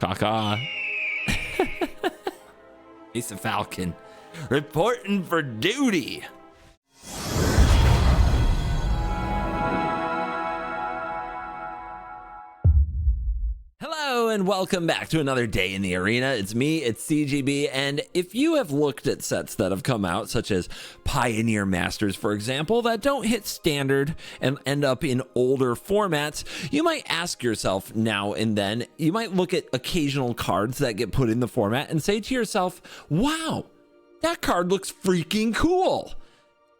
Caca. Mesa Falcon reporting for duty. Hello and welcome back to another day in the arena. It's me, it's CGB, and if you have looked at sets that have come out, such as Pioneer Masters, for example, that don't hit standard and end up in older formats, you might ask yourself now and then, you might look at occasional cards that get put in the format and say to yourself, wow, that card looks freaking cool.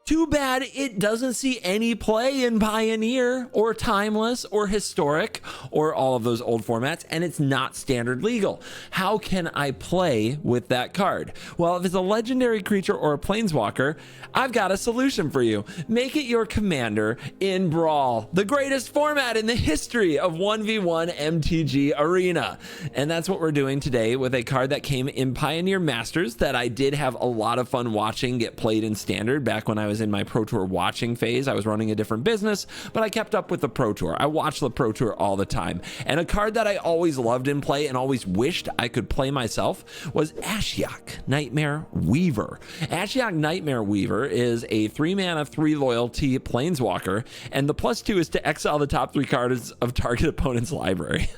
Too bad it doesn't see any play in Pioneer or Timeless or Historic or all of those old formats, and it's not standard legal. How can I play with that card? Well, if it's a legendary creature or a planeswalker, I've got a solution for you. Make it your commander in Brawl, the greatest format in the history of 1v1 MTG Arena. And that's what we're doing today with a card that came in Pioneer Masters that I did have a lot of fun watching get played in standard back when I was in my Pro Tour watching phase. I was running a different business, but I kept up with the Pro Tour. I watched the Pro Tour all the time. And a card that I always loved in play and always wished I could play myself was Ashiok Nightmare Weaver. Ashiok Nightmare Weaver is a 3-mana, 3 loyalty planeswalker, and the +2 is to exile the top 3 cards of target opponent's library.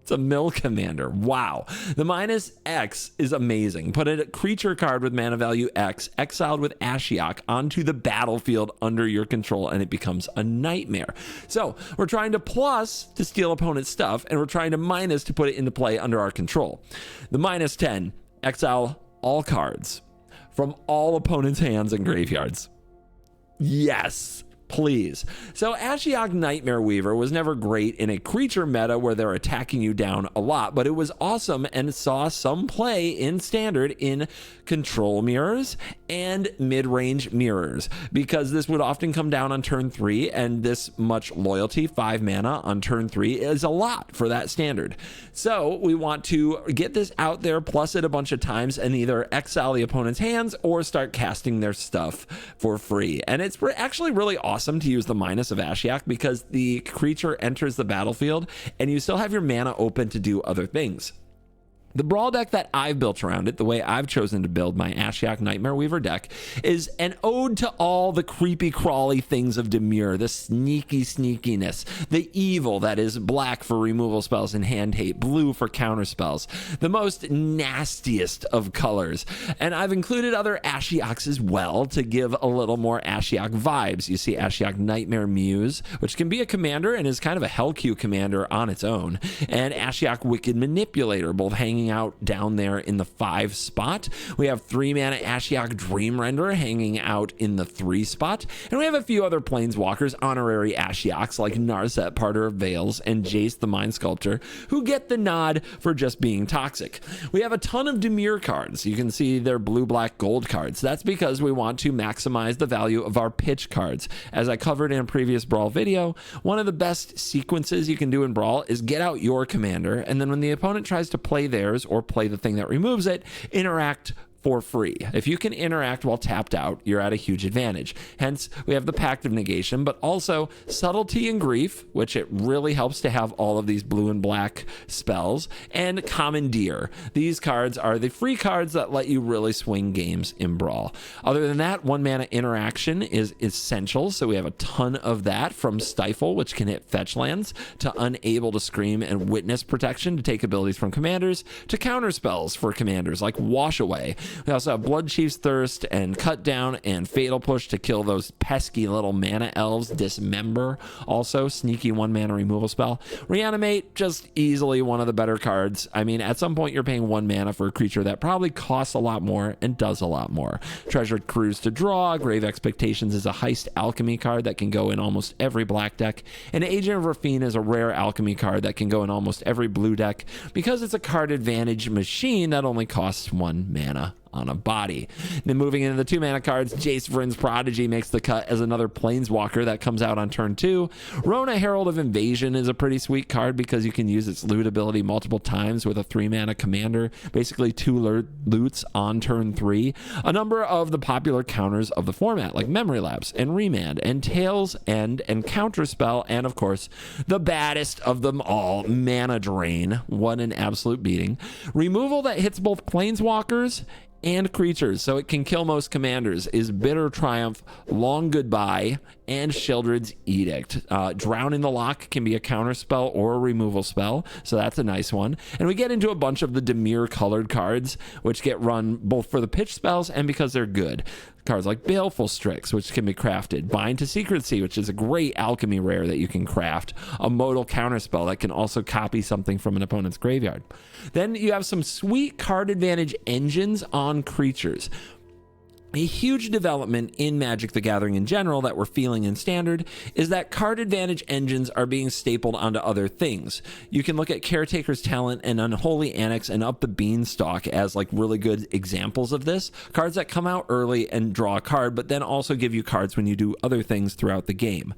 It's a mill commander. Wow. The -X is amazing. Put a creature card with mana value X exiled with Ashiok onto the battlefield under your control, and it becomes a nightmare. So we're trying to plus to steal opponent's stuff, and we're trying to minus to put it into play under our control. The -10, exile all cards from all opponents' hands and graveyards. Yes. Please. So Ashiok Nightmare Weaver was never great in a creature meta where they're attacking you down a lot, but it was awesome and saw some play in standard in control mirrors and mid-range mirrors, because this would often come down on turn 3, and this much loyalty, 5 mana on turn 3, is a lot for that standard. So we want to get this out there, plus it a bunch of times, and either exile the opponent's hands or start casting their stuff for free. And it's actually really awesome to use the minus of Ashiok, because the creature enters the battlefield and you still have your mana open to do other things. The Brawl deck that I've built around it, the way I've chosen to build my Ashiok Nightmare Weaver deck, is an ode to all the creepy crawly things of Demure, the sneaky sneakiness, the evil that is black for removal spells and hand hate, blue for counter spells, the most nastiest of colors. And I've included other Ashioks as well to give a little more Ashiok vibes. You see Ashiok Nightmare Muse, which can be a commander and is kind of a Hellq commander on its own, and Ashiok Wicked Manipulator, both hanging out down there in the 5 spot. We have 3-mana Ashiok Dream Renderer hanging out in the 3 spot, and we have a few other planeswalkers, honorary Ashioks like Narset, Parter of Veils, and Jace the Mind Sculptor, who get the nod for just being toxic. We have a ton of Demure cards. You can see they're blue, black, gold cards. That's because we want to maximize the value of our pitch cards. As I covered in a previous Brawl video, one of the best sequences you can do in Brawl is get out your commander, and then when the opponent tries to play theirs or play the thing that removes it, interact for free. If you can interact while tapped out, you're at a huge advantage. Hence, we have the Pact of Negation, but also Subtlety and Grief, which it really helps to have all of these blue and black spells, and Commandeer. These cards are the free cards that let you really swing games in Brawl. Other than that, 1-mana interaction is essential, so we have a ton of that, from Stifle, which can hit fetch lands, to Unable to Scream and Witness Protection to take abilities from commanders, to counter spells for commanders like Wash Away. We also have Bloodchief's Thirst and Cut Down and Fatal Push to kill those pesky little mana elves. Dismember, also sneaky 1-mana removal spell. Reanimate, just easily one of the better cards. I mean, at some point you're paying 1 mana for a creature that probably costs a lot more and does a lot more. Treasured Cruise to draw. Grave Expectations is a heist alchemy card that can go in almost every black deck. And Agent of Rafine is a rare alchemy card that can go in almost every blue deck, because it's a card advantage machine that only costs 1 mana on a body. Then moving into the 2-mana cards, Jace Vryn's Prodigy makes the cut as another Planeswalker that comes out on turn 2. Rona, Herald of Invasion is a pretty sweet card because you can use its loot ability multiple times with a 3-mana commander, basically 2 loots on turn 3. A number of the popular counters of the format like Memory Lapse and Remand and Tails End and Counterspell, and of course the baddest of them all, Mana Drain. What an absolute beating. Removal that hits both Planeswalkers and creatures, so it can kill most commanders, is Bitter Triumph, Long Goodbye, and Sheoldred's Edict. Drown in the Lock can be a counter spell or a removal spell, so that's a nice one. And we get into a bunch of the Dimir colored cards, which get run both for the pitch spells and because they're good. Cards like Baleful Strix, which can be crafted. Bind to Secrecy, which is a great alchemy rare that you can craft. A modal counterspell that can also copy something from an opponent's graveyard. Then you have some sweet card advantage engines on creatures. A huge development in Magic the Gathering in general that we're feeling in Standard is that card advantage engines are being stapled onto other things. You can look at Caretaker's Talent and Unholy Annex and Up the Beanstalk as like really good examples of this. Cards that come out early and draw a card, but then also give you cards when you do other things throughout the game.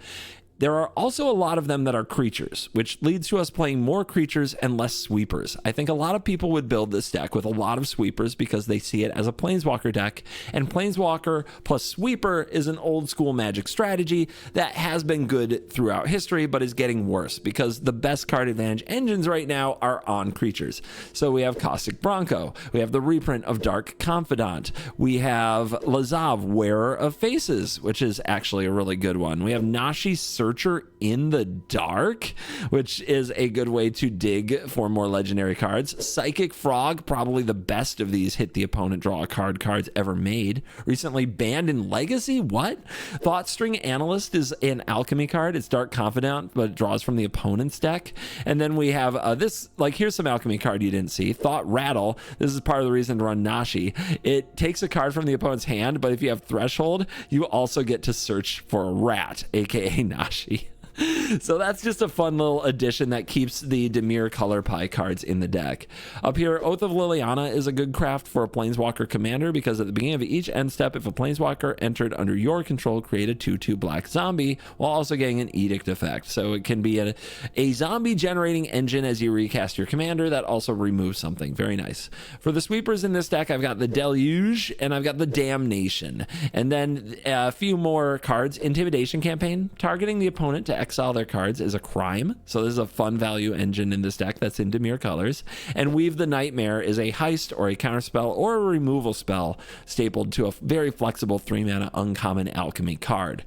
There are also a lot of them that are creatures, which leads to us playing more creatures and less sweepers. I think a lot of people would build this deck with a lot of sweepers because they see it as a Planeswalker deck, and Planeswalker plus sweeper is an old school Magic strategy that has been good throughout history, but is getting worse because the best card advantage engines right now are on creatures. So we have Caustic Bronco, we have the reprint of Dark Confidant, we have Lazav, Wearer of Faces, which is actually a really good one. We have Nashi Searcher in the Dark, which is a good way to dig for more legendary cards. Psychic Frog, probably the best of these hit the opponent draw a card cards ever made. Recently banned in Legacy? What? Thoughtstring Analyst is an alchemy card. It's Dark Confidant, but it draws from the opponent's deck. And then we have this, like, here's some alchemy card you didn't see. Thought Rattle. This is part of the reason to run Nashi. It takes a card from the opponent's hand, but if you have Threshold, you also get to search for a rat, aka Nashi. So that's just a fun little addition that keeps the Dimir Color Pie cards in the deck. Up here, Oath of Liliana is a good craft for a Planeswalker commander because at the beginning of each end step, if a Planeswalker entered under your control, create a 2/2 black zombie while also getting an Edict effect. So it can be a zombie generating engine as you recast your commander that also removes something. Very nice. For the sweepers in this deck, I've got the Deluge and I've got the Damnation. And then a few more cards. Intimidation Campaign, targeting the opponent to exile their cards is a crime, so this is a fun value engine in this deck that's in Dimir colors. And Weave the Nightmare is a heist or a counterspell or a removal spell stapled to a very flexible 3-mana uncommon alchemy card.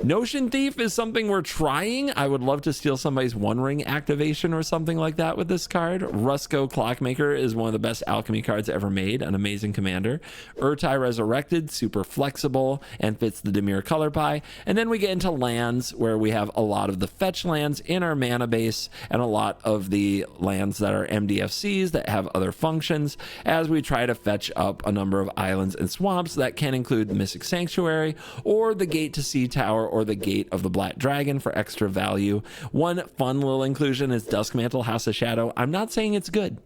Notion Thief is something we're trying. I would love to steal somebody's One Ring activation or something like that with this card. Rusko Clockmaker is one of the best alchemy cards ever made, an amazing commander. Urtai Resurrected, super flexible and fits the Dimir Color Pie. And then we get into lands where we have a lot of the fetch lands in our mana base and a lot of the lands that are MDFCs that have other functions as we try to fetch up a number of islands and swamps that can include the Mystic Sanctuary or the Gate to Sea Tower or the Gate of the Black Dragon for extra value. One fun little inclusion is Duskmantle House of Shadow. I'm not saying it's good,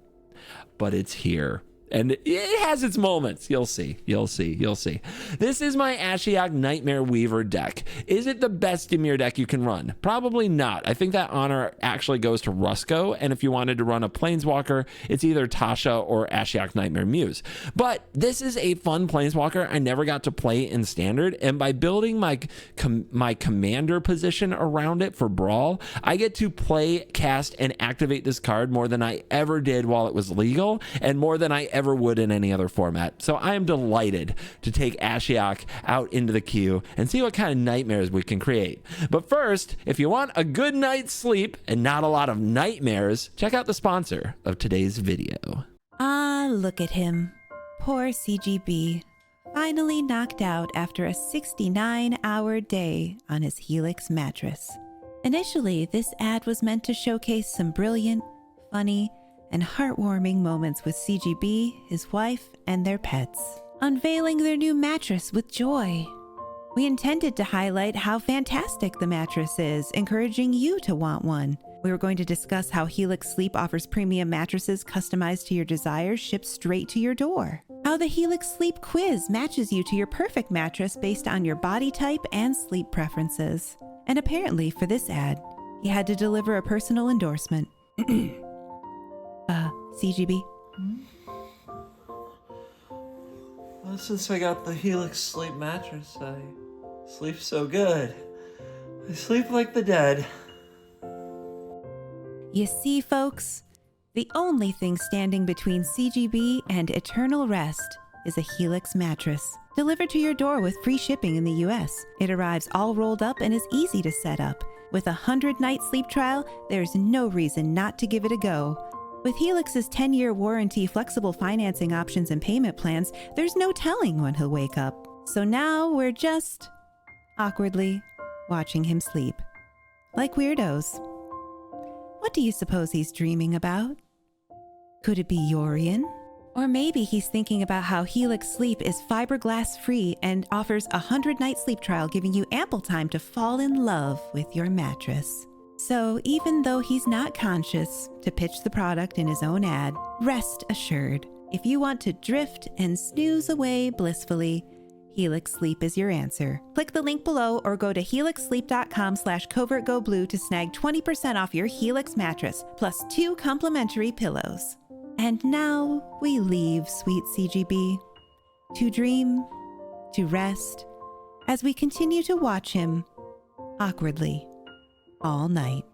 but it's here. And it has its moments. You'll see. You'll see. You'll see. This is my Ashiok Nightmare Weaver deck. Is it the best Dimir deck you can run? Probably not. I think that honor actually goes to Rusko. And if you wanted to run a Planeswalker, it's either Tasha or Ashiok Nightmare Muse. But this is a fun Planeswalker I never got to play in Standard. And by building my commander position around it for Brawl, I get to play, cast, and activate this card more than I ever did while it was legal, and more than I ever would in any other format. So I am delighted to take Ashiok out into the queue and see what kind of nightmares we can create. But first, if you want a good night's sleep and not a lot of nightmares, check out the sponsor of today's video. Ah, look at him. Poor CGB. Finally knocked out after a 69-hour day on his Helix mattress. Initially, this ad was meant to showcase some brilliant, funny, and heartwarming moments with CGB, his wife, and their pets, unveiling their new mattress with joy. We intended to highlight how fantastic the mattress is, encouraging you to want one. We were going to discuss how Helix Sleep offers premium mattresses customized to your desires, shipped straight to your door. How the Helix Sleep Quiz matches you to your perfect mattress based on your body type and sleep preferences. And apparently for this ad, he had to deliver a personal endorsement. CGB? Well, since I got the Helix Sleep mattress, I sleep so good. I sleep like the dead. You see, folks, the only thing standing between CGB and eternal rest is a Helix mattress. Delivered to your door with free shipping in the US. It arrives all rolled up and is easy to set up. With a 100-night sleep trial, there's no reason not to give it a go. With Helix's 10-year warranty, flexible financing options, and payment plans, there's no telling when he'll wake up. So now we're just awkwardly watching him sleep. Like weirdos. What do you suppose he's dreaming about? Could it be Yorian? Or maybe he's thinking about how Helix Sleep is fiberglass free and offers a 100-night sleep trial, giving you ample time to fall in love with your mattress. So even though he's not conscious to pitch the product in his own ad, rest assured, if you want to drift and snooze away blissfully, Helix Sleep is your answer. Click the link below or go to helixsleep.com/CovertGoBlue to snag 20% off your Helix mattress, plus 2 complimentary pillows. And now we leave sweet CGB to dream, to rest, as we continue to watch him awkwardly all night.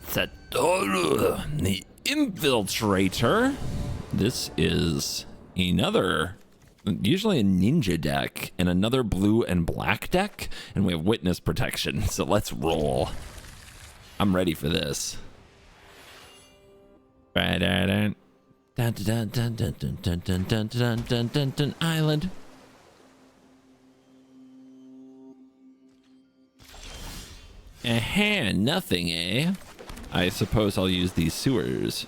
Satoru, the Infiltrator. This is another, usually a ninja deck, and another blue and black deck, and we have witness protection, so let's roll. I'm ready for this. Island. Nothing, eh? I suppose I'll use these sewers.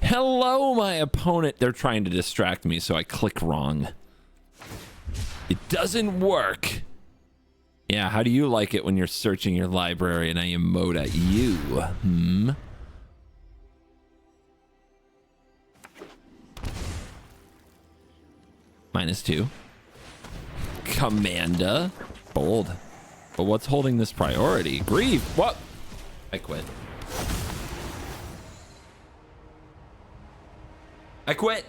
Hello, my opponent. They're trying to distract me, so I click wrong. It doesn't work. Yeah, how do you like it when you're searching your library and I emote at you? -2. Commander. Bold. But what's holding this priority? Grief. What? I quit. I quit.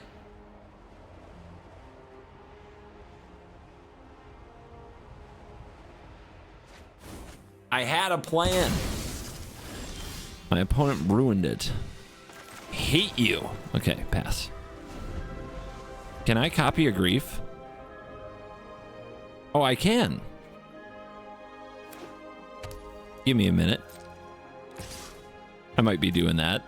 I had a plan. My opponent ruined it. Hate you. Okay, pass. Can I copy a grief? Oh, I can. Give me a minute. I might be doing that.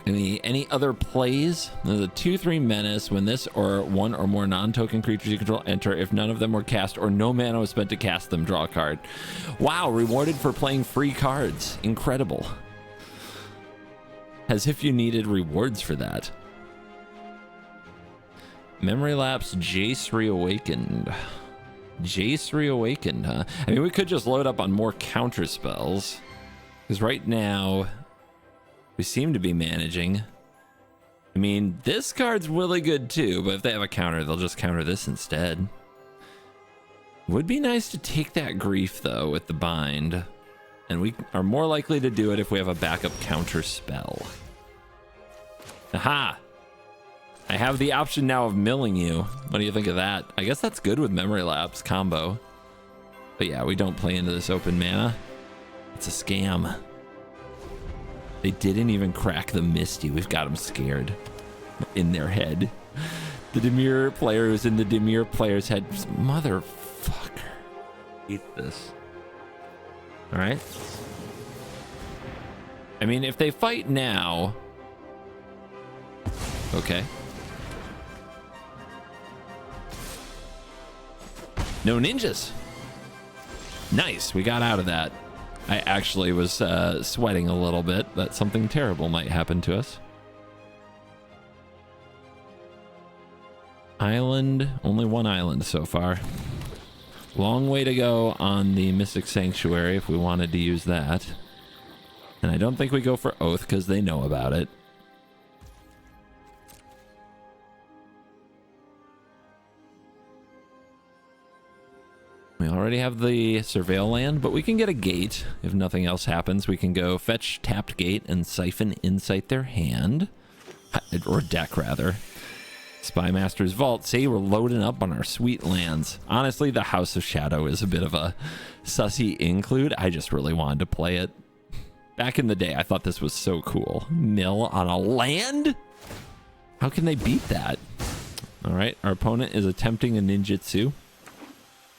Any other plays? There's a 2/3 menace. When this or one or more non-token creatures you control enter, if none of them were cast or no mana was spent to cast them, draw a card. Wow, rewarded for playing free cards. Incredible. As if you needed rewards for that. Memory lapse, Jace reawakened. Jace reawakened, huh? I mean, we could just load up on more counter spells. Because right now, we seem to be managing. I mean, this card's really good too, but if they have a counter, they'll just counter this instead. Would be nice to take that grief, though, with the bind. And we are more likely to do it if we have a backup counter spell. Aha! I have the option now of milling you. What do you think of that? I guess that's good with memory lapse combo. But yeah, we don't play into this open mana. It's a scam. They didn't even crack the Misty. We've got them scared in their head. The Demure player who's in the Demure player's head. Motherfucker. Eat this. All right. I mean, if they fight now. Okay. No ninjas. Nice. We got out of that. I actually was sweating a little bit that something terrible might happen to us. Island, only one island so far. Long way to go on the Mystic Sanctuary if we wanted to use that. And I don't think we go for Oath because they know about it. We already have the Surveil land, but we can get a gate. If nothing else happens, we can go fetch tapped gate and siphon insight their hand. Or deck, rather. Spymaster's Vault. See, we're loading up on our sweet lands. Honestly, the House of Shadow is a bit of a sussy include. I just really wanted to play it. Back in the day, I thought this was so cool. Mill on a land? How can they beat that? All right, our opponent is attempting a ninjutsu.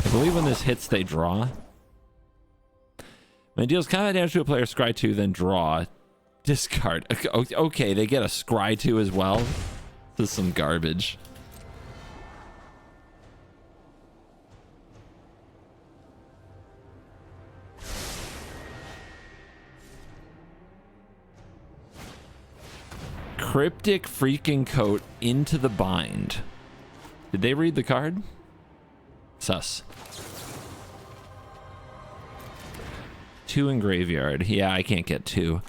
I believe when this hits, they draw. When it deals combat damage to a player, scry 2, then draw. Discard. Okay, they get a scry 2 as well. This is some garbage. Cryptic freaking coat into the bind. Did they read the card? Sus. 2 in graveyard. Yeah, I can't get 2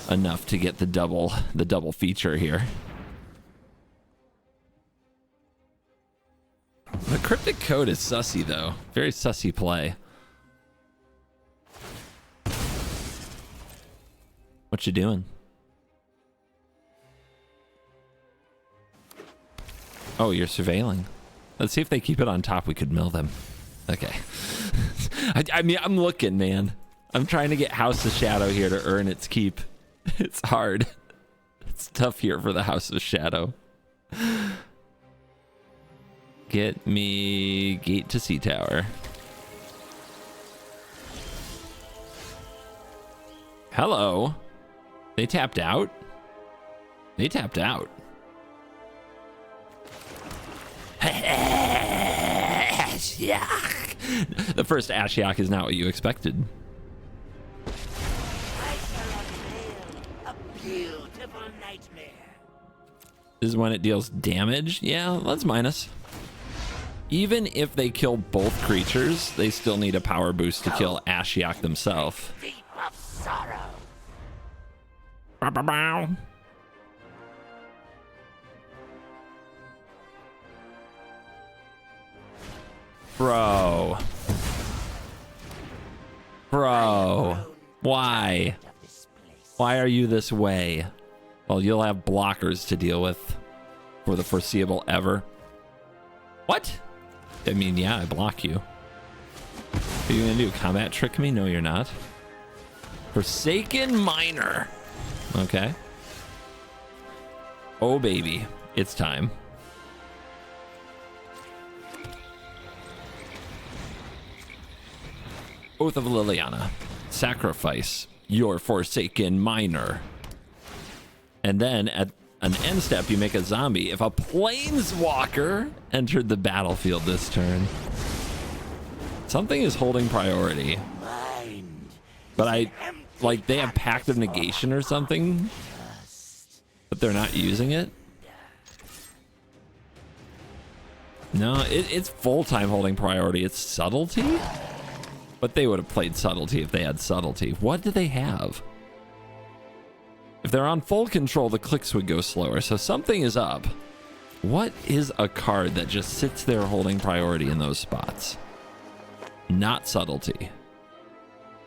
enough to get the double feature here. The cryptic code is sussy though. Very sussy play. What you doing? Oh, you're surveilling. Let's see if they keep it on top. We could mill them. Okay. I mean, I'm looking, man. I'm trying to get House of Shadow here to earn its keep. It's hard. It's tough here for the House of Shadow. Get me gate to Sea Tower. Hello. They tapped out? They tapped out. Ashiok. The first Ashiok is not what you expected. A beautiful nightmare. This is when it deals damage. Yeah, let's minus. Even if they kill both creatures, they still need a power boost to kill Ashiok themselves. Deep of sorrow. Bro. Why? Why are you this way? Well, you'll have blockers to deal with for the foreseeable ever. What? I mean, yeah, I block you. What are you gonna do? Combat trick me? No, you're not. Forsaken Miner. Okay. Oh, baby. It's time. Oath of Liliana. Sacrifice your Forsaken Miner. And then at an end step, you make a zombie if a planeswalker entered the battlefield this turn. Something is holding priority. But like they have Pact of Negation or something, but they're not using it. No, it's full-time holding priority. It's Subtlety? But they would have played Subtlety if they had Subtlety. What do they have? If they're on full control, the clicks would go slower, so something is up. What is a card that just sits there holding priority in those spots? Not Subtlety.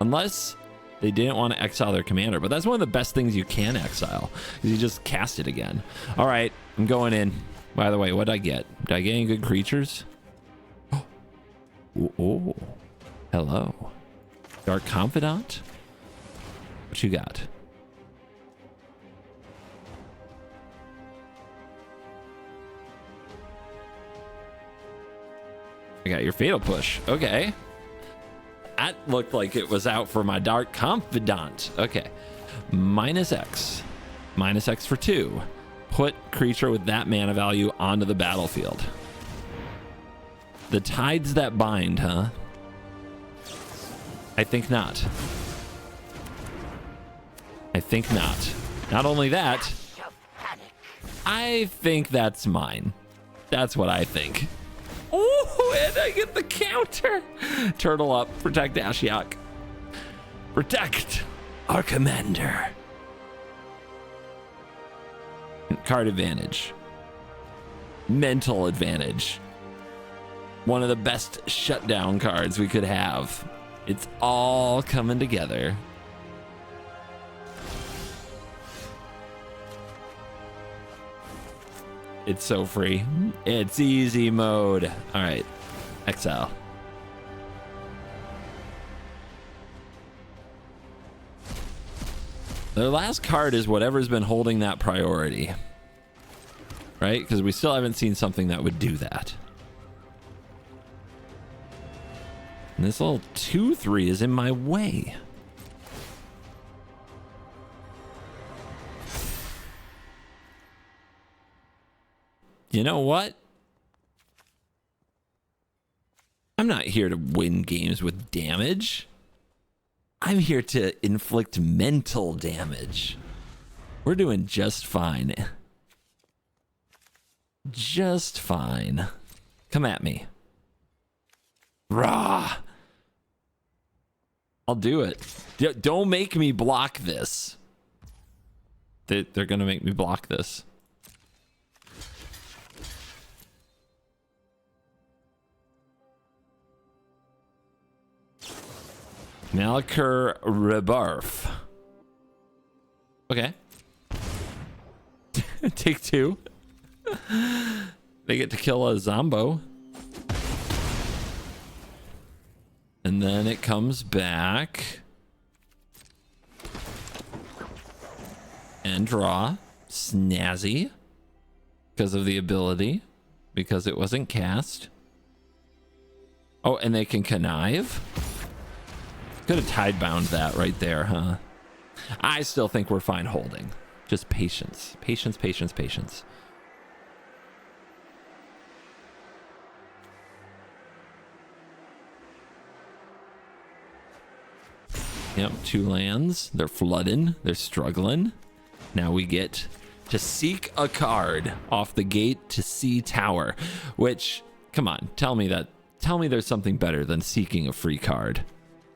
Unless they didn't want to exile their commander, but that's one of the best things you can exile, because you just cast it again. All right, I'm going in. By the way, what did I get? Did I get any good creatures? Oh, hello. Dark Confidant? What you got? I got your Fatal Push. Okay. That looked like it was out for my Dark Confidant. Okay. -X. -X for 2. Put creature with that mana value onto the battlefield. The tides that bind, huh? I think not. I think not. Not only that, I think that's mine. That's what I think. Oh, and I get the counter. Turtle up. Protect Ashiok. Protect our commander. Card advantage. Mental advantage. One of the best shutdown cards we could have. It's all coming together. It's so free. It's easy mode. All right, exile. The last card is whatever's been holding that priority, right? Because we still haven't seen something that would do that. And this little 2/3 is in my way. You know what? I'm not here to win games with damage. I'm here to inflict mental damage. We're doing just fine. Just fine. Come at me. Rah! I'll do it. Don't make me block this. They're gonna make me block this. Malacur Rebarf. Okay. Take 2. They get to kill a Zombo. And then it comes back. And draw. Snazzy. Because of the ability. Because it wasn't cast. Oh, and they can connive. Could have tidebound that right there, huh? I still think we're fine holding. Just patience. Patience, patience, patience. Yep, 2 lands. They're flooding. They're struggling. Now we get to seek a card off the gate to see Tower. Which, come on, tell me there's something better than seeking a free card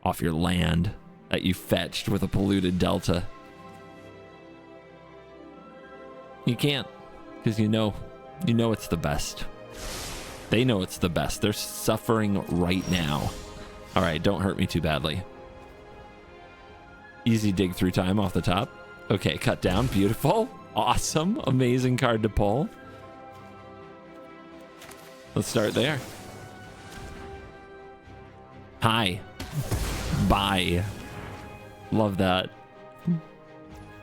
off your land that you fetched with a polluted delta. You can't, because you know it's the best. They know it's the best. They're suffering right now. All right, don't hurt me too badly. Easy dig through time off the top. Okay, cut down. Beautiful. Awesome. Amazing card to pull. Let's start there. Hi. Bye. Love that.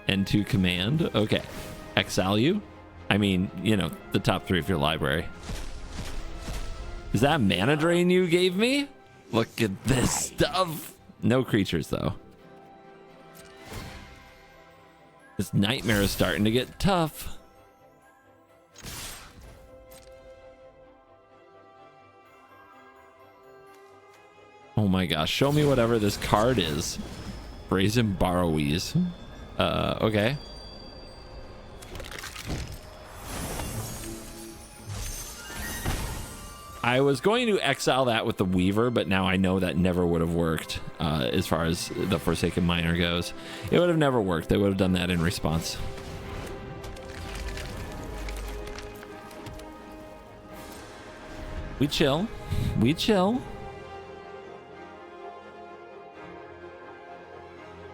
N2 command. Okay. Exile you. I mean, you know, the top 3 of your library. Is that mana drain you gave me? Look at this stuff. No creatures, though. This nightmare is starting to get tough. Oh my gosh, show me whatever this card is. Brazen Borrowees. Okay. I was going to exile that with the Weaver, but now I know that never would have worked as far as the Forsaken Miner goes. It would have never worked. They would have done that in response. We chill. We chill.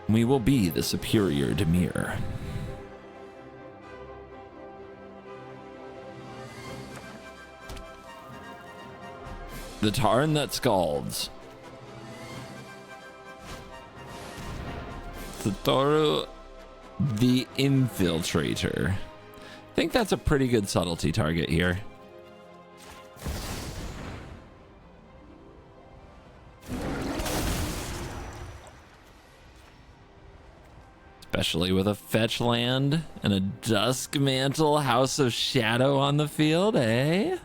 We will be the superior Demir. The Tarn that scalds. Satoru the Infiltrator. I think that's a pretty good subtlety target here. Especially with a fetch land and a Dusk Mantle House of Shadow on the field, eh?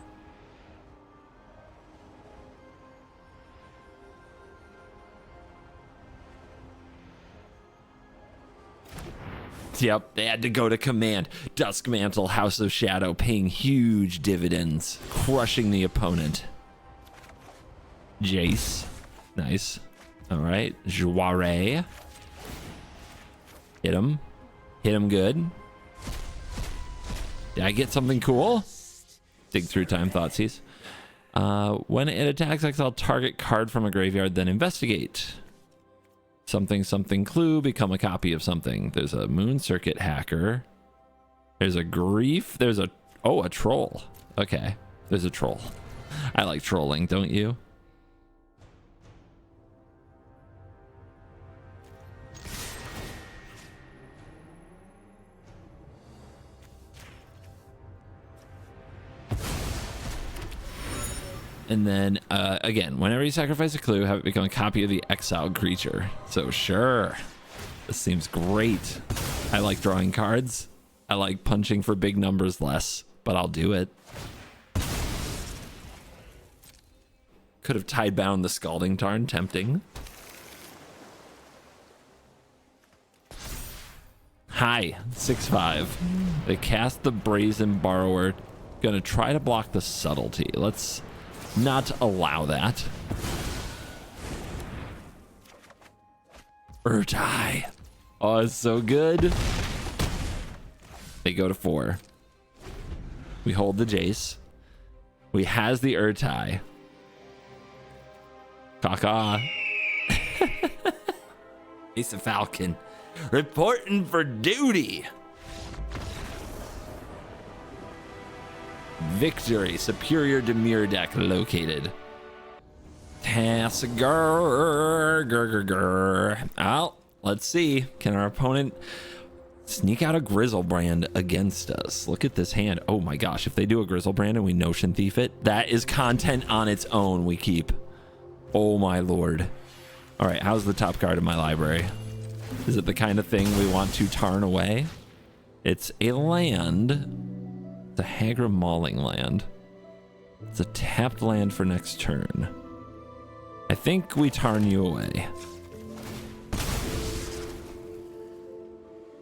Yep, they had to go to command. Duskmantle, House of Shadow, paying huge dividends, crushing the opponent. Jace, nice. All right, Joire. Hit him good. Did I get something cool? Dig through time, Thoughtseize. When it attacks, exile target card from a graveyard, then investigate. Something clue, become a copy of something. There's a Moon Circuit hacker. There's a grief. There's a troll. Okay, there's a troll. I like trolling, don't you? And then, again, whenever you sacrifice a clue, have it become a copy of the exiled creature. So sure, this seems great. I like drawing cards. I like punching for big numbers less, but I'll do it. Could have tied bound the Scalding Tarn, tempting. Hi, 6/5. They cast the Brazen Borrower. Gonna try to block the Subtlety. Let's not allow that. Urtai. Oh, it's so good. They go to 4. We hold the Jace. We has the Urtai. Caw. Ace of Falcon. Reporting for duty. Victory. Superior Demir deck located. Tasser. Oh, let's see. Can our opponent sneak out a Grizzlebrand against us? Look at this hand. Oh my gosh. If they do a Grizzlebrand and we Notion Thief it, that is content on its own we keep. Oh my lord. All right. How's the top card in my library? Is it the kind of thing we want to tarn away? It's a land. The Hagra Mauling land. It's a tapped land for next turn. I think we tarn you away.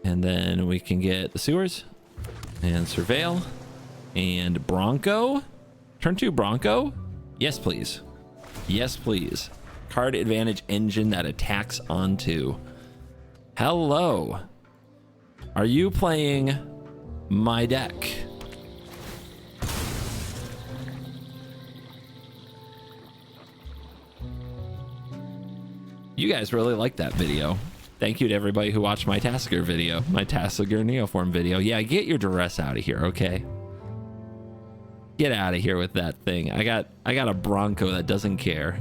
And then we can get the sewers and surveil and Bronco. Turn 2 Bronco. Yes, please. Yes, please. Card advantage engine that attacks on 2. Hello. Are you playing my deck? You guys really liked that video. Thank you to everybody who watched my Tasker video, my Tasker Neoform video. Yeah, get your duress out of here, okay? Get out of here with that thing. I got a Bronco that doesn't care.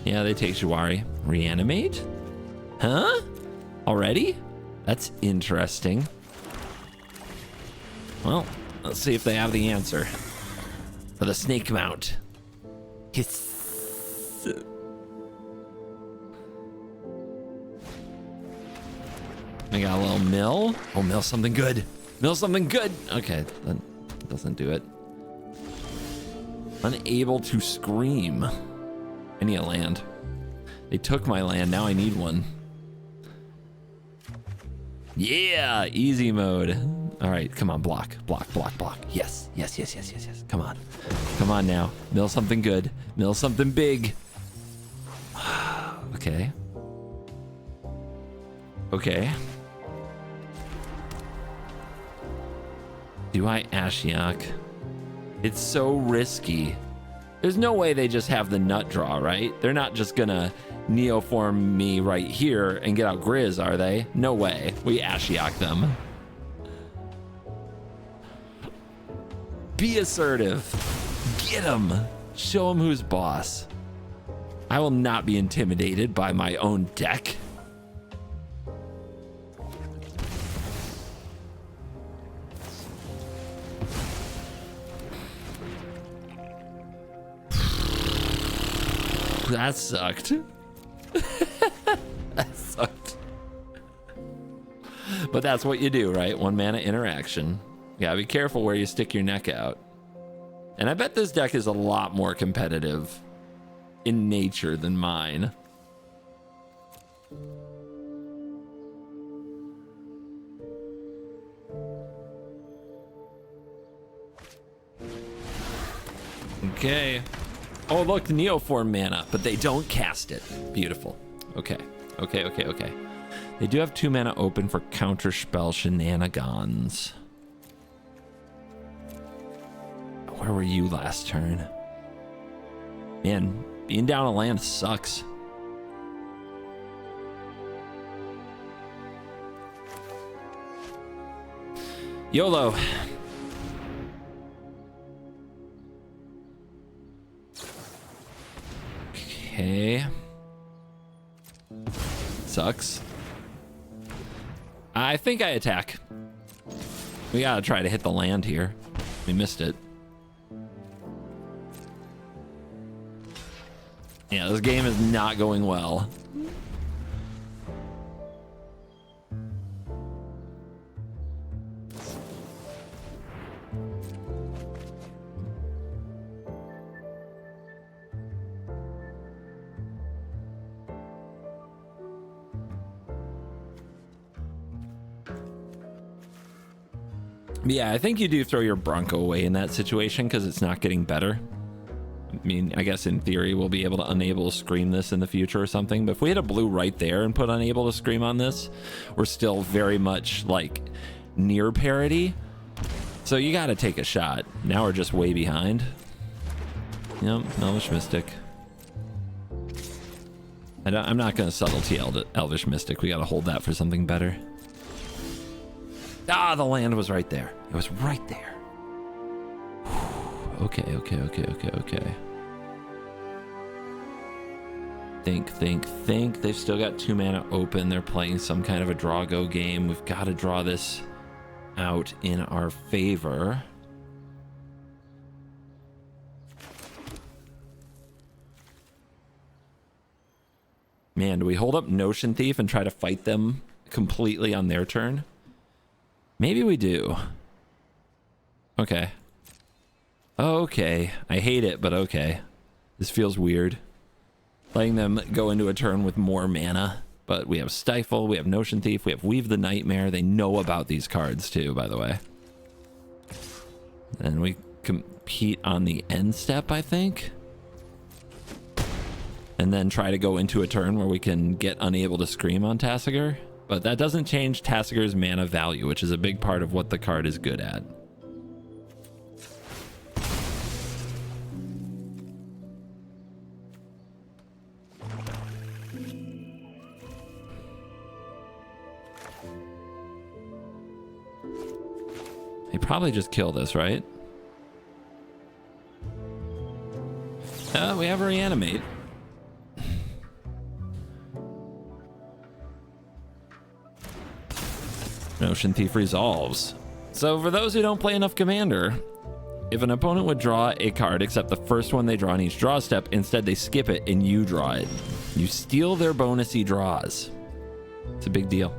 Yeah, they take Jawari. Reanimate? Huh? Already? That's interesting. Well, let's see if they have the answer for the snake mount. Hiss. I got a little mill. Oh, mill something good. Mill something good. Okay, that doesn't do it. Unable to scream. I need a land. They took my land. Now I need one. Yeah, easy mode. All right, come on, block. Yes. Come on now. Mill something good. Mill something big. Okay. Do I Ashiok? It's so risky. There's no way they just have the nut draw, right? They're not just gonna Neoform me right here and get out Grizz, are they? No way. We Ashiok them. Be assertive. Get him. Show him who's boss. I will not be intimidated by my own deck. That sucked. That sucked. But that's what you do, right? 1 mana interaction. gotta be careful where you stick your neck out. And I bet this deck is a lot more competitive in nature than mine. Okay. Oh, look, Neoform mana, but they don't cast it. Beautiful. Okay. Okay. They do have 2 mana open for counterspell shenanigans. Where were you last turn? Man, being down a land sucks. YOLO. Okay. Sucks. I think I attack. We gotta try to hit the land here. We missed it. Yeah, this game is not going well. Yeah, I think you do throw your Bronco away in that situation because it's not getting better. I mean, I guess in theory we'll be able to unable to scream this in the future or something, but if we had a blue right there and put unable to scream on this, we're still very much like near parity. So you got to take a shot. Now we're just way behind. Yep, Elvish Mystic. I'm not going to subtlety Elvish Mystic. We got to hold that for something better. Ah, the land was right there. It was right there. Okay. Think. They've still got 2 mana open. They're playing some kind of a draw-go game. We've got to draw this out in our favor. Man, do we hold up Notion Thief and try to fight them completely on their turn? Maybe we do. Okay. Okay. I hate it, but okay. This feels weird. Letting them go into a turn with more mana. But we have Stifle, we have Notion Thief, we have Weave the Nightmare. They know about these cards too, by the way. And we compete on the end step, I think. And then try to go into a turn where we can get unable to scream on Tasigur. But that doesn't change Tasigur's mana value, which is a big part of what the card is good at. They probably just kill this, right? We have a reanimate. Notion Thief resolves. So for those who don't play enough Commander, if an opponent would draw a card except the first one they draw in each draw step, instead they skip it and you draw it. You steal their bonusy draws. It's a big deal.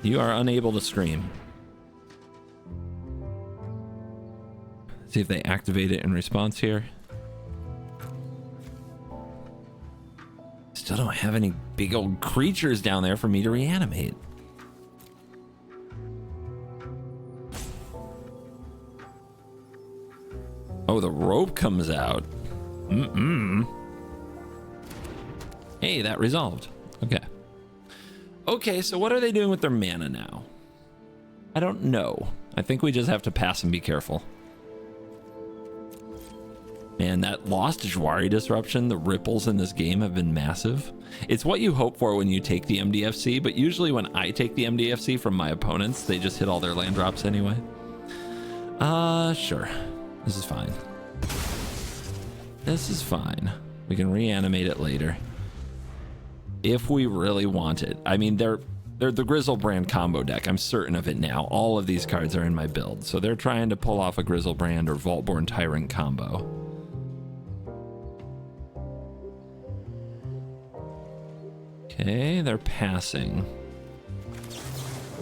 You are unable to scream. See if they activate it in response here. Still don't have any big old creatures down there for me to reanimate. Oh, the rope comes out. Hey, that resolved. Okay. Okay, so what are they doing with their mana now? I don't know. I think we just have to pass and be careful. Man, that Lost Jwari disruption, the ripples in this game have been massive. It's what you hope for when you take the MDFC, but usually when I take the MDFC from my opponents, they just hit all their land drops anyway. Sure. This is fine. This is fine. We can reanimate it later. If we really want it. I mean, they're the Grizzlebrand combo deck. I'm certain of it now. All of these cards are in my build. So they're trying to pull off a Grizzlebrand or Vaultborn Tyrant combo. Okay, they're passing.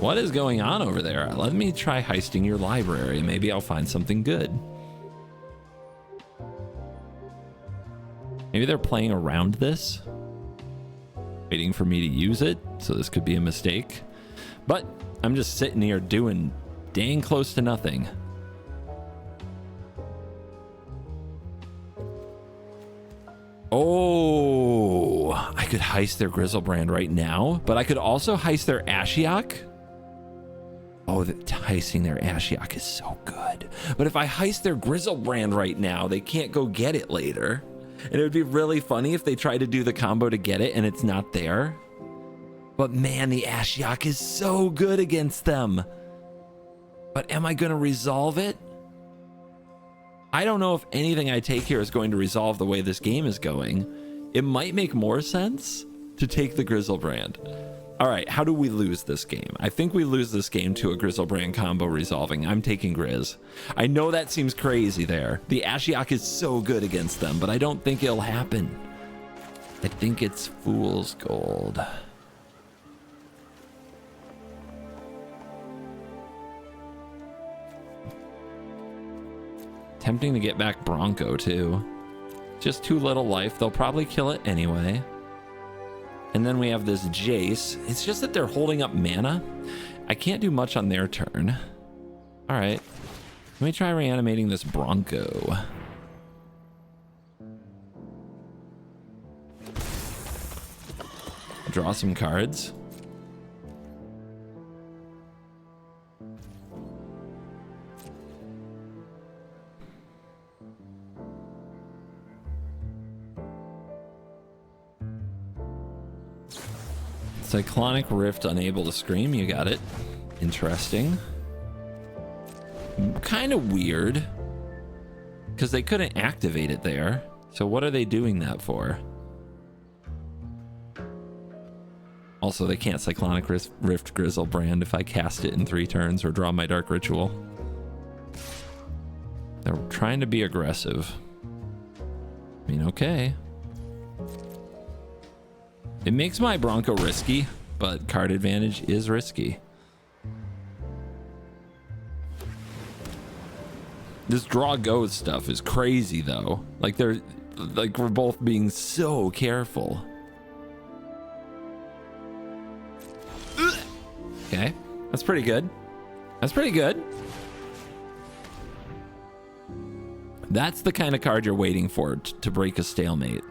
What is going on over there? Let me try heisting your library. Maybe I'll find something good. Maybe they're playing around this, waiting for me to use it, so this could be a mistake. But I'm just sitting here doing dang close to nothing. Oh, I could heist their Grizzlebrand right now, but I could also heist their Ashiok. Oh, heisting their Ashiok is so good. But if I heist their Grizzlebrand right now, they can't go get it later. And it would be really funny if they try to do the combo to get it and it's not there. But man, the Ashiok is so good against them. But am I going to resolve it? I don't know if anything I take here is going to resolve the way this game is going. It might make more sense to take the Grizzlebrand. All right, how do we lose this game? I think we lose this game to a Grizzlebrand combo resolving. I'm taking Grizz. I know that seems crazy there. The Ashiok is so good against them, but I don't think it'll happen. I think it's fool's gold. Tempting to get back Bronco too. Just too little life. They'll probably kill it anyway. And then we have this Jace. It's just that they're holding up mana. I can't do much on their turn. All right. Let me try reanimating this Bronco. Draw some cards. Cyclonic Rift unable to scream. You got it. Interesting. Kind of weird. Because they couldn't activate it there. So what are they doing that for? Also, they can't Cyclonic Rift Grizzlebrand if I cast it in 3 turns or draw my Dark Ritual. They're trying to be aggressive. I mean, okay. It makes my Bronco risky, but card advantage is risky. This draw go stuff is crazy though. Like we're both being so careful. Okay, that's pretty good. That's pretty good. That's the kind of card you're waiting for to break a stalemate.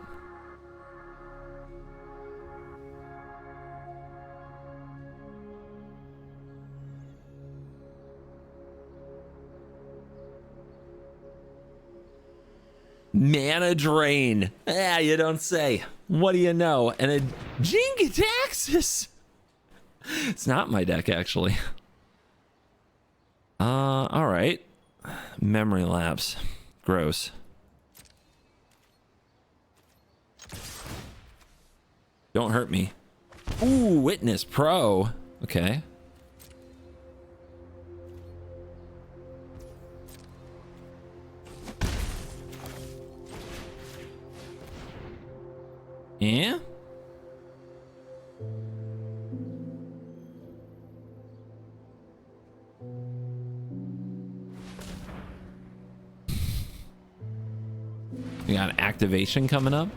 Mana drain. Ah, you don't say. What do you know? And a Jingataxis. It's not my deck, actually. All right. Memory lapse. Gross. Don't hurt me. Ooh, Witness Pro. Okay. Yeah? We got an activation coming up.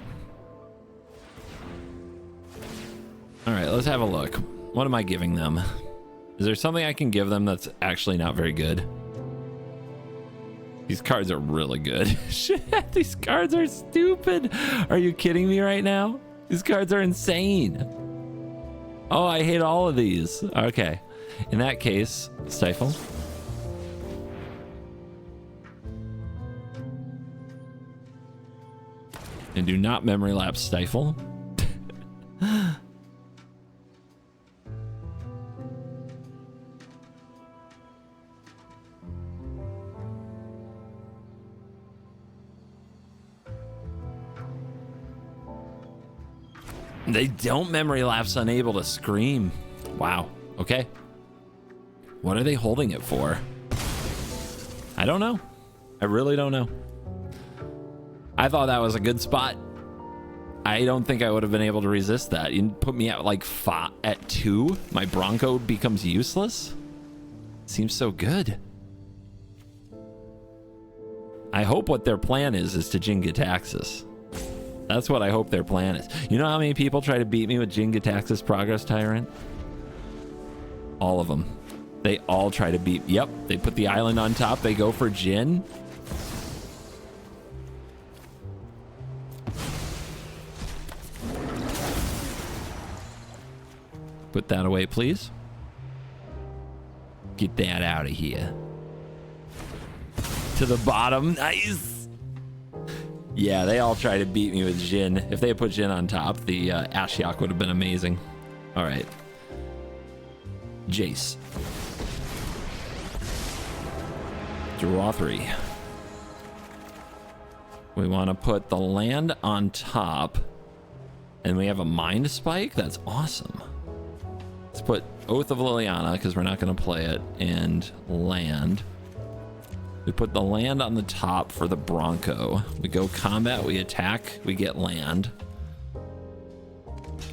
All right, let's have a look. What am I giving them? Is there something I can give them that's actually not very good? These cards are really good. Shit, these cards are stupid. Are you kidding me right now? These cards are insane. Oh, I hate all of these. Okay. In that case, Stifle. And do not memory lapse Stifle. They don't memory lapse unable to scream. Wow. Okay. What are they holding it for? I don't know. I really don't know. I thought that was a good spot. I don't think I would have been able to resist that. You put me at like 5 at 2. My Bronco becomes useless. Seems so good. I hope what their plan is to Jin-Gitaxias. That's what I hope their plan is. You know how many people try to beat me with Jin-Gitaxias Progress Tyrant? All of them. They all try to beat. Yep, they put the island on top. They go for Jin. Put that away, please. Get that out of here. To the bottom. Nice. Yeah, they all try to beat me with Jin. If they had put Jin on top, the Ashiok would have been amazing. All right. Jace. Draw 3. We want to put the land on top. And we have a Mind Spike? That's awesome. Let's put Oath of Liliana, because we're not going to play it, and land. We put the land on the top for the Bronco. We go combat, we attack, we get land.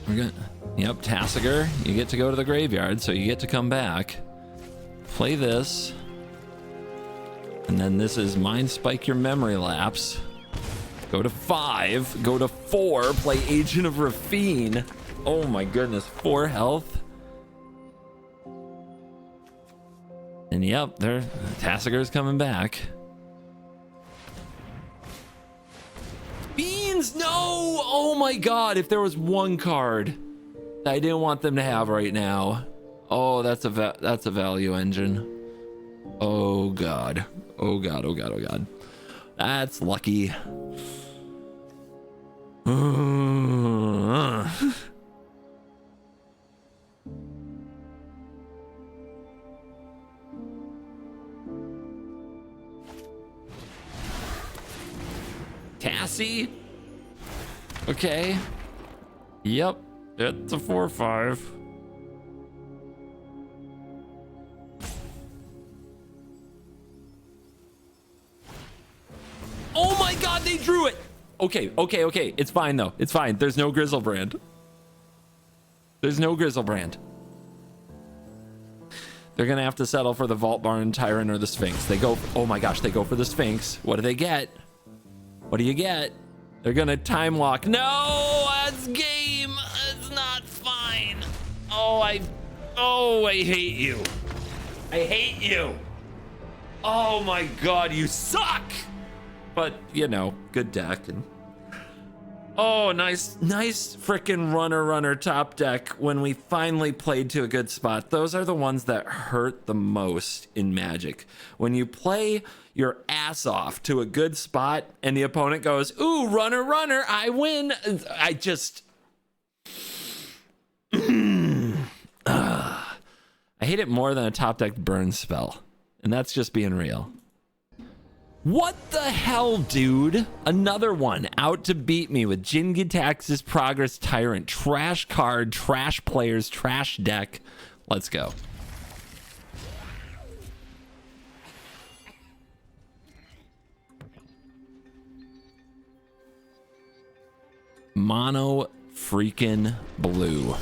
We're good. Yep, Tassiger, you get to go to the graveyard, so you get to come back. Play this. And then this is Mind Spike your Memory Lapse. Go to 5, go to 4, play Agent of Rafine. Oh my goodness, 4 health. And yep, Tassiger's coming back. Beans, no! Oh my god, if there was one card that I didn't want them to have right now. Oh, that's a value engine. Oh god. Oh god, oh god, oh god. That's lucky. Cassie? Okay. Yep. It's a 4/5. Oh my god, they drew it! Okay. It's fine though. It's fine. There's no Grizzlebrand. There's no Grizzlebrand. They're gonna have to settle for the Vault Barn, Tyrant, or the Sphinx. They go, oh my gosh, they go for the Sphinx. What do they get? What do you get? They're gonna time lock. No, that's game. It's not fine. Oh, I hate you. I hate you. Oh my god, you suck. But you know, good deck. And oh, nice freaking runner top deck. When we finally played to a good spot, those are the ones that hurt the most in Magic. When you play your ass off to a good spot and the opponent goes, ooh, runner, I win. I just I hate it more than a top deck burn spell. And that's just being real. What the hell, dude? Another one out to beat me with Jin-Gitaxias Progress Tyrant. Trash card, trash players, trash deck. Let's go. Mono freaking blue.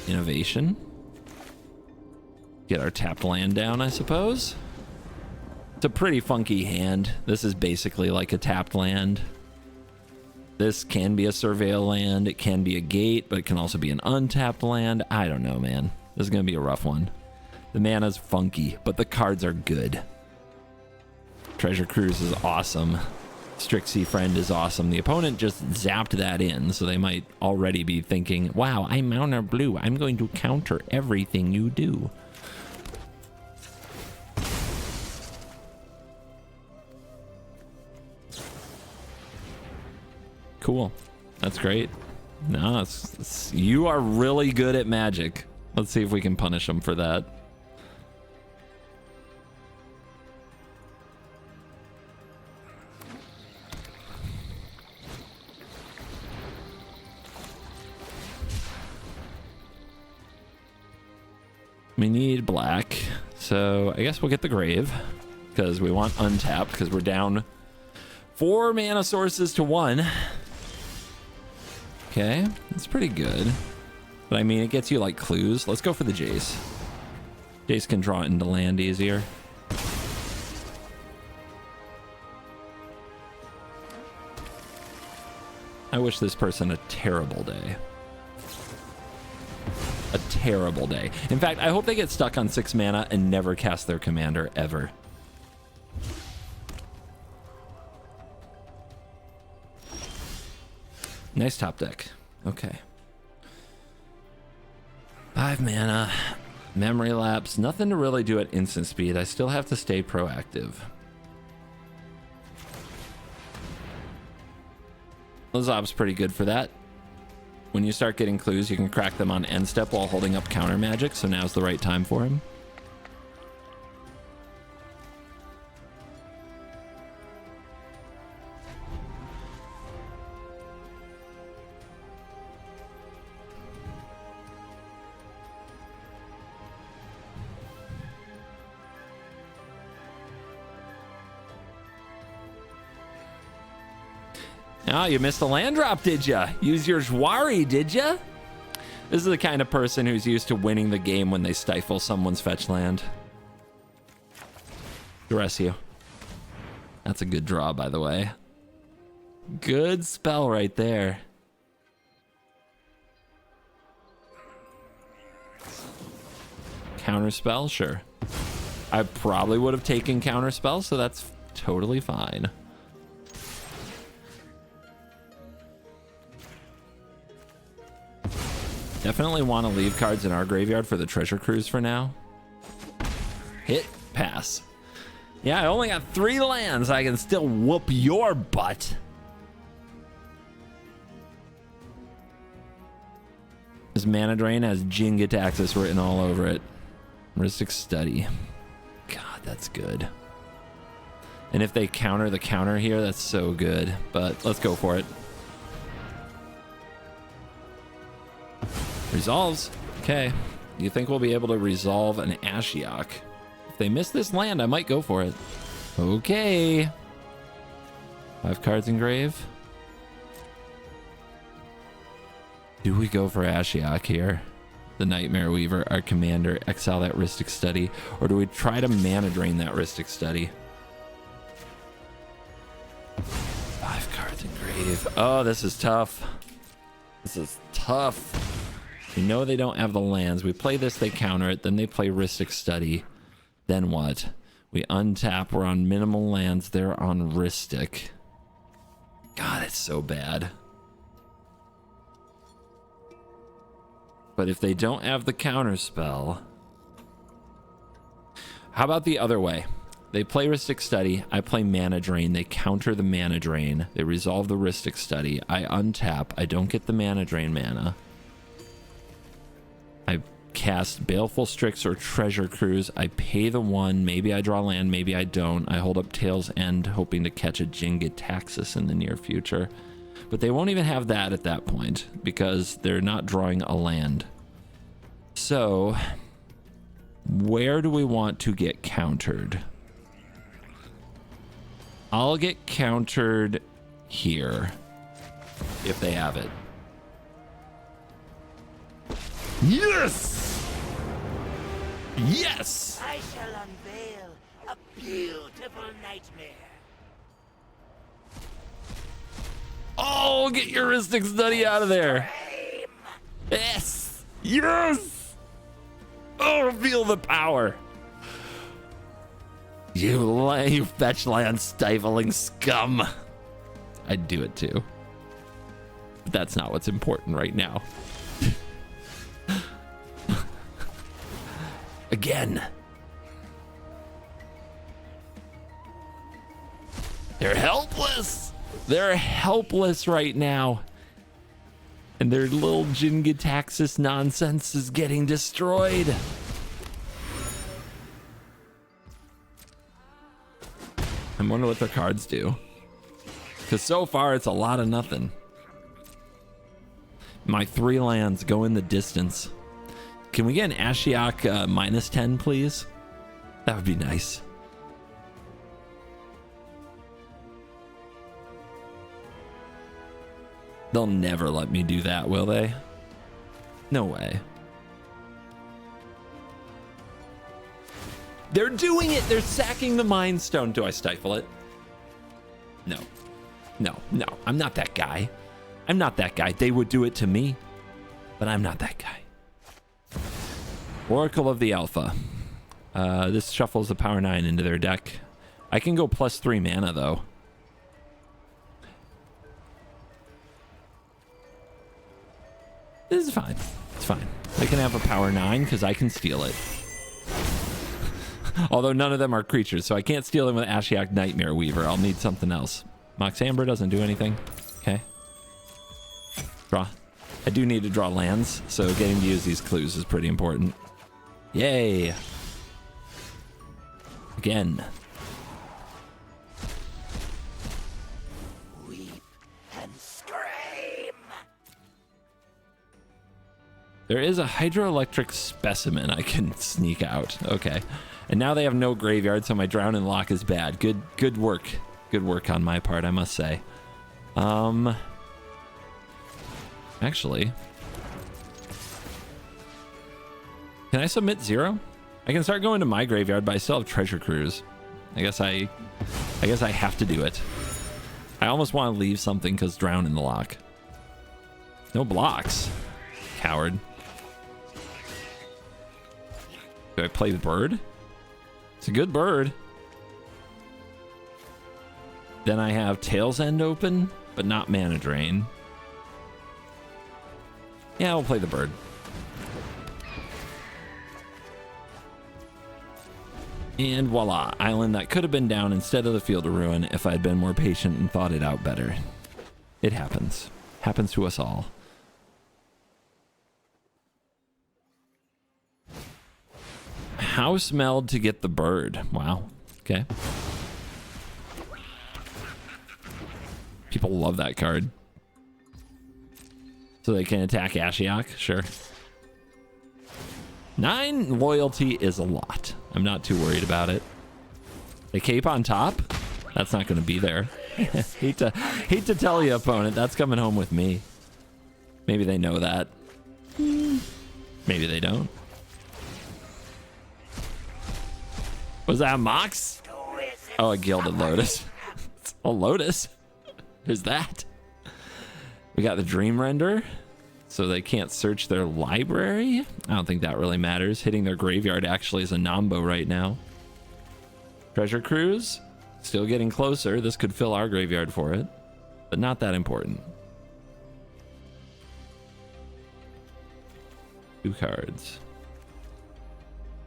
Innovation. Get our tapped land down, I suppose. It's a pretty funky hand. This is basically like a tapped land. This can be a surveil land. It can be a gate, but it can also be an untapped land. I don't know, man. This is going to be a rough one. The mana's funky, but the cards are good. Treasure Cruise is awesome. Strixie Friend is awesome. The opponent just zapped that in, so they might already be thinking, wow, I'm mono blue. I'm going to counter everything you do. Cool. That's great. No, you are really good at Magic. Let's see if we can punish them for that. We need black, so I guess we'll get the grave because we want untapped because we're down 4 mana sources to 1. Okay, that's pretty good. But I mean, it gets you like clues. Let's go for the Jace. Jace can draw into land easier. I wish this person a terrible day. A terrible day. In fact, I hope they get stuck on 6 mana and never cast their commander ever. Nice top deck. Okay. 5 mana. Memory lapse. Nothing to really do at instant speed. I still have to stay proactive. Lazob's pretty good for that. When you start getting clues, you can crack them on end step while holding up counter magic, so now's the right time for him. Oh, you missed a land drop, did ya? Use your Jwari, did ya? This is the kind of person who's used to winning the game when they stifle someone's fetch land. Dress you. That's a good draw, by the way. Good spell right there. Counter spell, sure. I probably would have taken counter spell, so that's totally fine. Definitely want to leave cards in our graveyard for the treasure cruise for now. Hit, pass. Yeah, I only got 3 lands. I can still whoop your butt. This Mana Drain has Jingataxis written all over it. Mystic Study. God, that's good. And if they counter the counter here, that's so good. But let's go for it. Resolves. Okay. You think we'll be able to resolve an Ashiok? If they miss this land, I might go for it. Okay. 5 cards in grave. Do we go for Ashiok here? The Nightmare Weaver, our commander, exile that Rhystic Study, or do we try to mana drain that Rhystic Study? 5 cards in grave. Oh, this is tough. This is tough. We know they don't have the lands. We play this, they counter it, then they play Rhystic Study. Then what? We untap, we're on minimal lands, they're on Rhystic. God, it's so bad. But if they don't have the counter spell... How about the other way? They play Rhystic Study, I play Mana Drain, they counter the Mana Drain, they resolve the Rhystic Study, I untap, I don't get the Mana Drain mana. I cast Baleful Strix or Treasure Cruise. I pay the 1. Maybe I draw land, maybe I don't. I hold up Tail's End, hoping to catch a Jingataxis in the near future. But they won't even have that at that point, because they're not drawing a land. So, where do we want to get countered? I'll get countered here, if they have it. Yes! Yes! I shall unveil a beautiful nightmare. Oh, get your Rhystic Study out of there. Yes! Yes! Oh, feel the power. You fetch land stifling scum. I'd do it too. But that's not what's important right now. Again. They're helpless. They're helpless right now. And their little Jingataxis nonsense is getting destroyed. I wonder what their cards do. Because so far it's a lot of nothing. My 3 lands go in the distance. Can we get an Ashiok -10, please? That would be nice. They'll never let me do that, will they? No way. They're doing it. They're sacking the Mind Stone. Do I stifle it? No. No, no. I'm not that guy. I'm not that guy. They would do it to me, but I'm not that guy. Oracle of the Alpha. This shuffles the power 9 into their deck. I can go +3 mana, though. This is fine. It's fine. They can have a power 9 because I can steal it. Although none of them are creatures, so I can't steal them with Ashiok Nightmare Weaver. I'll need something else. Mox Amber doesn't do anything. Okay. Draw. I do need to draw lands, so getting to use these clues is pretty important. Yay. Again. Weep and scream. There is a hydroelectric specimen I can sneak out. Okay. And now they have no graveyard, so my Drown and Lock is bad. Good work. Good work on my part, I must say. Actually, can I submit 0? I can start going to my graveyard, but I still have Treasure Cruise. I guess I have to do it. I almost want to leave something because Drown in the Lock. No blocks. Coward. Do I play the bird? It's a good bird. Then I have Tail's End open, but not Mana Drain. Yeah, I'll play the bird. And voila, island that could have been down instead of the Field of Ruin if I'd been more patient and thought it out better. It happens. Happens to us all. House Meld to get the bird. Wow. Okay. People love that card. So they can attack Ashiok? Sure. 9 loyalty is a lot. I'm not too worried about it. The cape on top? That's not going to be there. hate to tell you, opponent. That's coming home with me. Maybe they know that. Maybe they don't. Was that a Mox? Oh, a Gilded Lotus. A Lotus? There's that. We got the Dream Render, so they can't search their library. I don't think that really matters. Hitting their graveyard actually is a Nombo right now. Treasure Cruise, still getting closer. This could fill our graveyard for it, but not that important. 2 cards.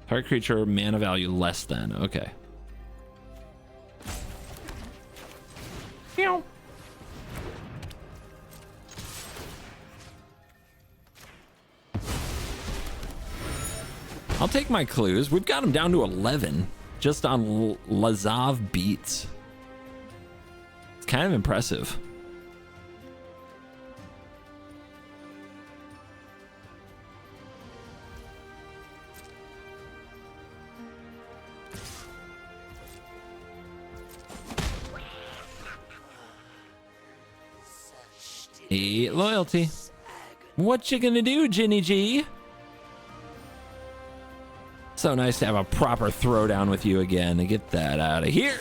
Target creature, mana value less than. Okay. Meow. I'll take my clues. We've got them down to 11 just on Lazav beats. It's kind of impressive. Eight loyalty. What you gonna do, Ginny G? So nice to have a proper throwdown with you again. And get that out of here.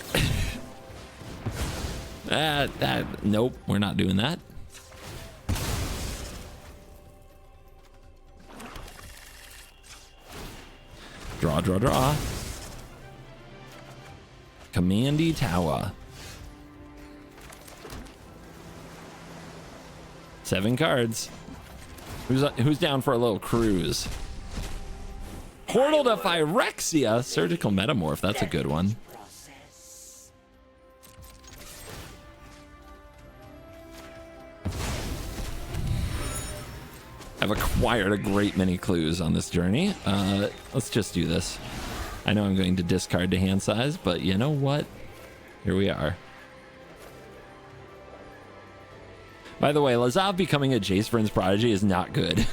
Nope, we're not doing that. Draw, draw, draw. Commandy Tower. 7 cards. Who's down for a little cruise? Portal to Phyrexia. Surgical Metamorph. That's a good one. I've acquired a great many clues on this journey. Let's just do this. I know I'm going to discard to hand size, but you know what? Here we are. By the way, Lazav becoming a Jace Vryn's Prodigy is not good.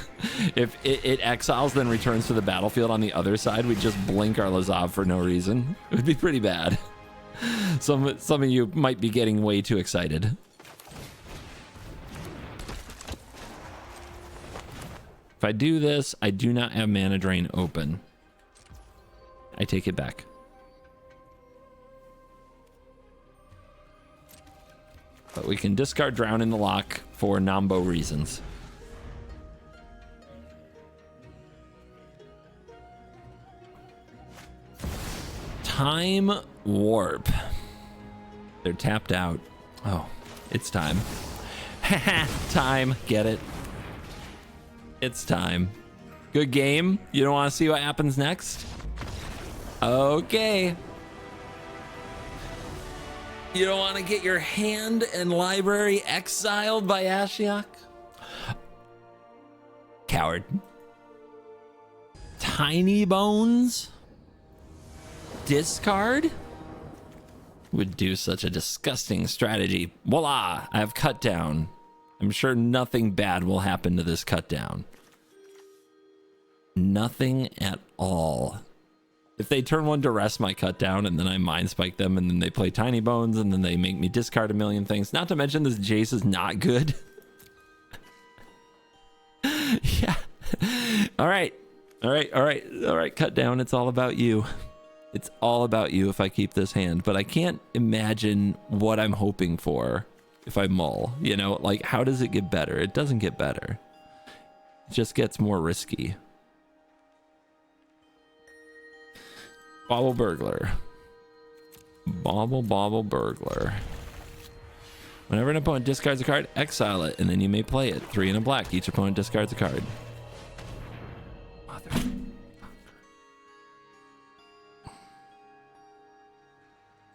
If it exiles, then returns to the battlefield on the other side, we just blink our Lazav for no reason. It would be pretty bad. Some of you might be getting way too excited. If I do this, I do not have Mana Drain open. I take it back. But we can discard Drown in the Lock for Nambo reasons. Time Warp. They're tapped out. Oh, it's time. Time. Get it? It's time. Good game. You don't want to see what happens next? Okay. You don't want to get your hand and library exiled by Ashiok? Coward. Tiny Bones? Discard? Would do such a disgusting strategy. Voila! I have cut down. I'm sure nothing bad will happen to this cut down. Nothing at all. If they turn one to rest my cut down and then I mind spike them and then they play Tiny Bones and then they make me discard a million things. Not to mention this Jace is not good. Yeah. All right. Cut down. It's all about you. It's all about you if I keep this hand, but I can't imagine what I'm hoping for if I mull, you know, like how does it get better? It doesn't get better. It just gets more risky. Bauble Burglar. Bauble Burglar. Whenever an opponent discards a card, exile it, and then you may play it. 3 and a black. Each opponent discards a card. Mother.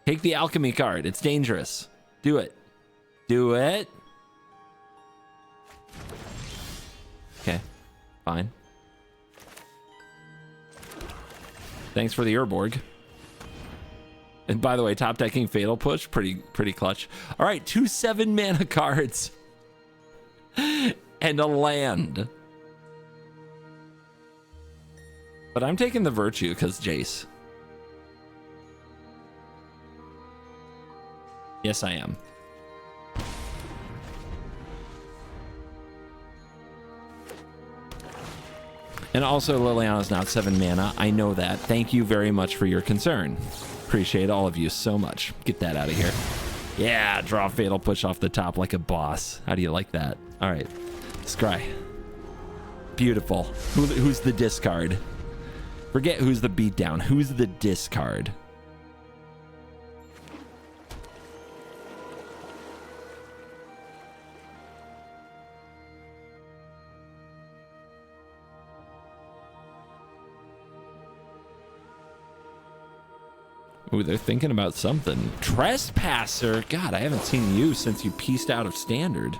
Take the alchemy card. It's dangerous. Do it. Do it. Okay. Fine. Thanks for the Urborg. And by the way, top decking Fatal Push, pretty clutch. All right, 2 7-mana cards. And a land. But I'm taking the Virtue because Jace. Yes, I am. And also, Liliana's not 7 mana. I know that. Thank you very much for your concern. Appreciate all of you so much. Get that out of here. Yeah, draw Fatal Push off the top like a boss. How do you like that? All right. Scry. Beautiful. Who's the discard? Forget who's the beatdown. Who's the discard? Ooh, they're thinking about something. Trespasser. God, I haven't seen you since you pieced out of Standard.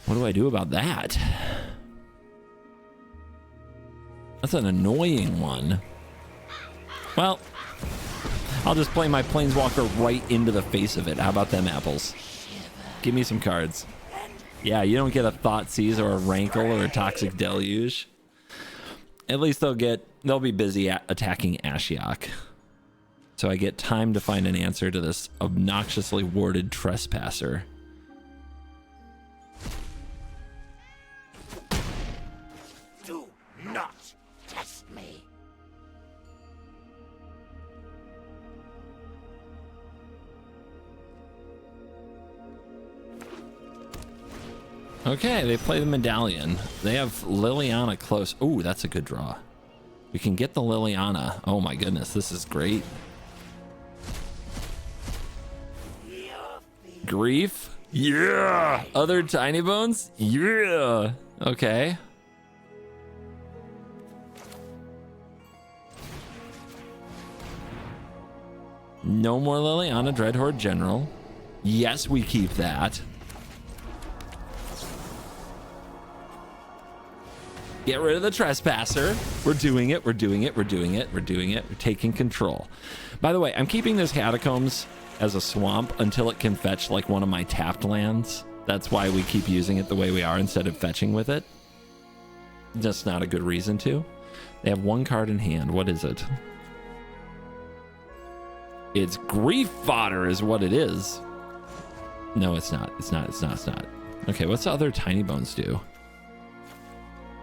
What do I do about that? That's an annoying one. Well, I'll just play my Planeswalker right into the face of it. How about them apples? Give me some cards. Yeah, you don't get a Thoughtseize or a Rankle or a Toxic Deluge. At least they'll be busy attacking Ashiok. So I get time to find an answer to this obnoxiously worded Trespasser. Do not test me. Okay, they play the Medallion. They have Liliana close. Ooh, that's a good draw. We can get the Liliana. Oh my goodness, this is great. Grief? Yeah! Other Tiny Bones? Yeah! Okay. No more Liliana, Dreadhorde General. Yes, we keep that. Get rid of the Trespasser. We're doing it. We're taking control. By the way, I'm keeping this Catacombs as a swamp until it can fetch like one of my tapped lands. That's why we keep using it the way we are instead of fetching with it. Just not a good reason to. They have 1 card in hand. What is it? It's Grief Fodder is what it is. No, it's not. It's not. Okay, what's the other Tiny Bones do?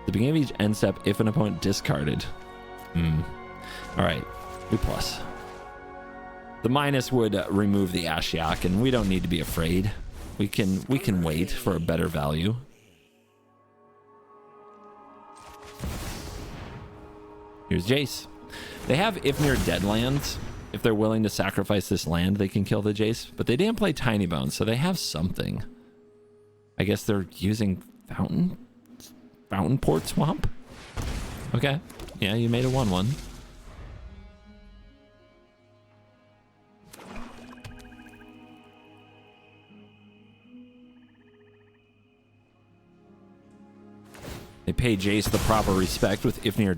The beginning of each end step if an opponent discarded. All right, new plus. The minus would remove the Ashiok, and we don't need to be afraid. We can wait for a better value. Here's Jace. They have if near dead lands. If they're willing to sacrifice this land, they can kill the Jace. But they didn't play Tiny Bones, so they have something. I guess they're using Fountain Port Swamp. Okay, yeah, you made a 1/1. They pay Jace the proper respect with if near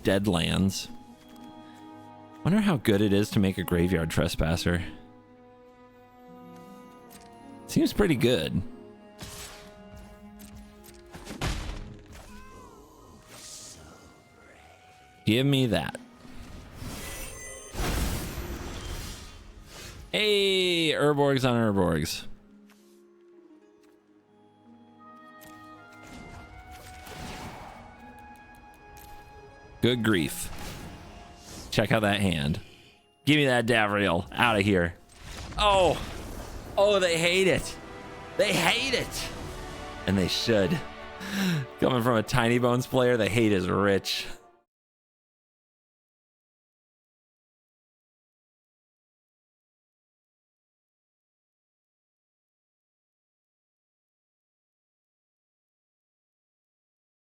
dead lands. Wonder how good it is to make a graveyard trespasser. Seems pretty good. Give me that. Hey, Urborgs on Urborgs. Good grief. Check out that hand. Give me that Davriel. Out of here. Oh. Oh, they hate it. They hate it. And they should. Coming from a Tiny Bones player, the hate is rich.